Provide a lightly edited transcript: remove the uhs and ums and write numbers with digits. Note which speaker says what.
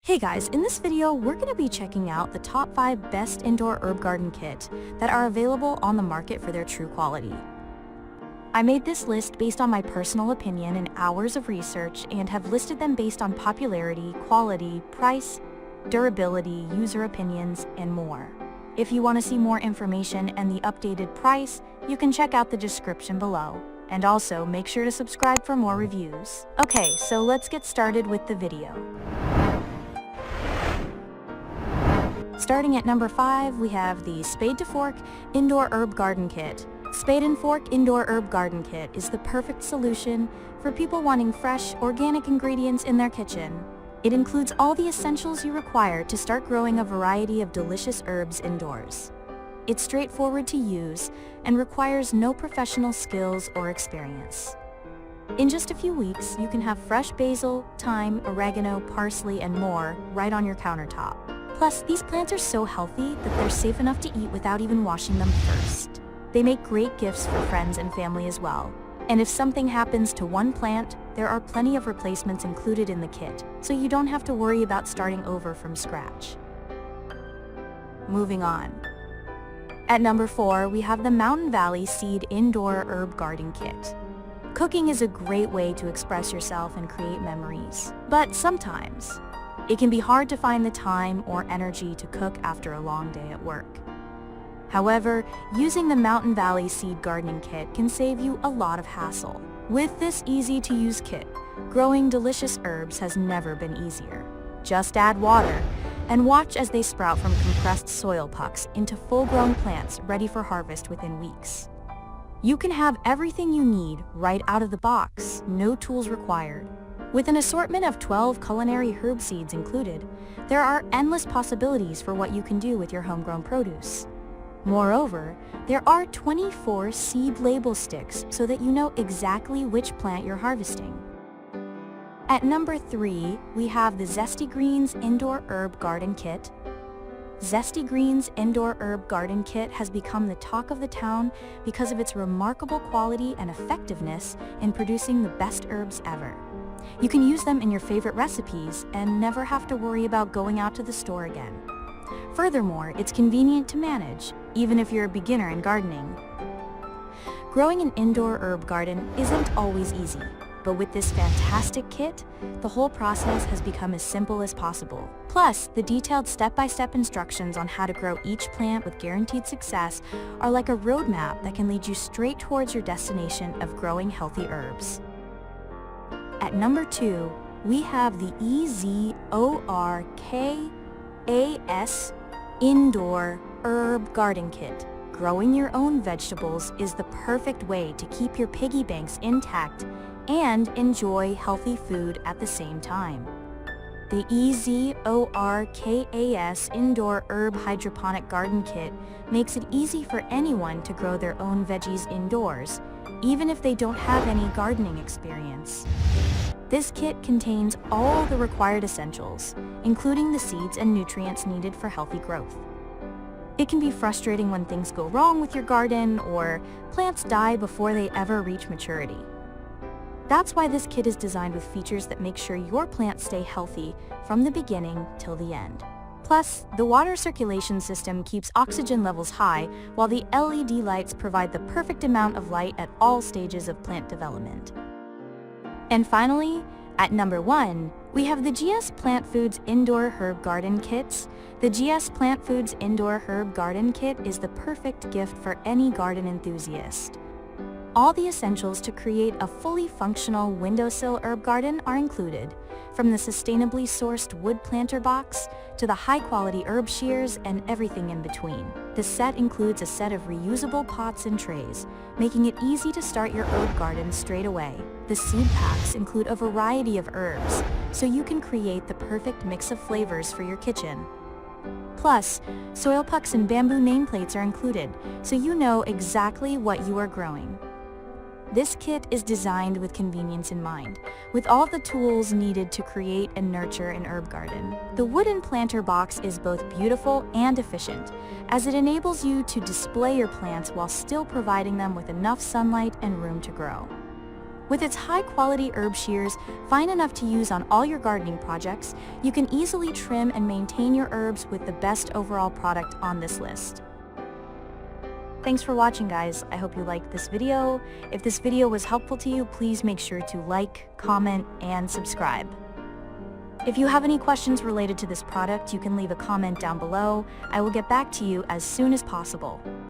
Speaker 1: Hey guys, in this video, we're going to be checking out the top 5 best indoor herb garden kit that are available on the market for their true quality. I made this list based on my personal opinion and hours of research and have listed them based on popularity, quality, price, durability, user opinions, and more. If you want to see more information and the updated price, you can check out the description below. And also, make sure to subscribe for more reviews. Okay, so let's get started with the video. Starting at number 5, we have the Spade to Fork Indoor Herb Garden Kit. Spade and Fork Indoor Herb Garden Kit is the perfect solution for people wanting fresh, organic ingredients in their kitchen. It includes all the essentials you require to start growing a variety of delicious herbs indoors. It's straightforward to use and requires no professional skills or experience. In just a few weeks, you can have fresh basil, thyme, oregano, parsley, and more right on your countertop. Plus, these plants are so healthy that they're safe enough to eat without even washing them first. They make great gifts for friends and family as well. And if something happens to one plant, there are plenty of replacements included in the kit, so you don't have to worry about starting over from scratch. Moving on. At number 4, we have the Mountain Valley Seed Indoor Herb Garden Kit. Cooking is a great way to express yourself and create memories, but sometimes it can be hard to find the time or energy to cook after a long day at work. However, using the Mountain Valley Seed Gardening Kit can save you a lot of hassle. With this easy-to-use kit, growing delicious herbs has never been easier. Just add water and watch as they sprout from compressed soil pucks into full-grown plants ready for harvest within weeks. You can have everything you need right out of the box, no tools required. With an assortment of 12 culinary herb seeds included, there are endless possibilities for what you can do with your homegrown produce. Moreover, there are 24 seed label sticks so that you know exactly which plant you're harvesting. At number 3, we have the ZestiGreens Indoor Herb Garden Kit. ZestiGreens Indoor Herb Garden Kit has become the talk of the town because of its remarkable quality and effectiveness in producing the best herbs ever. You can use them in your favorite recipes and never have to worry about going out to the store again. Furthermore, it's convenient to manage, even if you're a beginner in gardening. Growing an indoor herb garden isn't always easy, but with this fantastic kit, the whole process has become as simple as possible. Plus, the detailed step-by-step instructions on how to grow each plant with guaranteed success are like a roadmap that can lead you straight towards your destination of growing healthy herbs. At number 2, we have the EZORKAS Indoor Herb Garden Kit. Growing your own vegetables is the perfect way to keep your piggy banks intact and enjoy healthy food at the same time. The EZORKAS Indoor Herb Hydroponic Garden Kit makes it easy for anyone to grow their own veggies indoors, even if they don't have any gardening experience. This kit contains all the required essentials, including the seeds and nutrients needed for healthy growth. It can be frustrating when things go wrong with your garden or plants die before they ever reach maturity. That's why this kit is designed with features that make sure your plants stay healthy from the beginning till the end. Plus, the water circulation system keeps oxygen levels high, while the LED lights provide the perfect amount of light at all stages of plant development. And finally, at number 1, we have the GS Plant Foods Indoor Herb Garden Kits. The GS Plant Foods Indoor Herb Garden Kit is the perfect gift for any garden enthusiast. All the essentials to create a fully functional windowsill herb garden are included, from the sustainably sourced wood planter box to the high-quality herb shears and everything in between. The set includes a set of reusable pots and trays, making it easy to start your herb garden straight away. The seed packs include a variety of herbs, so you can create the perfect mix of flavors for your kitchen. Plus, soil pucks and bamboo nameplates are included, so you know exactly what you are growing. This kit is designed with convenience in mind, with all the tools needed to create and nurture an herb garden. The wooden planter box is both beautiful and efficient, as it enables you to display your plants while still providing them with enough sunlight and room to grow. With its high-quality herb shears, fine enough to use on all your gardening projects, you can easily trim and maintain your herbs with the best overall product on this list. Thanks for watching, guys. I hope you liked this video. If this video was helpful to you, please make sure to like, comment, and subscribe. If you have any questions related to this product, you can leave a comment down below. I will get back to you as soon as possible.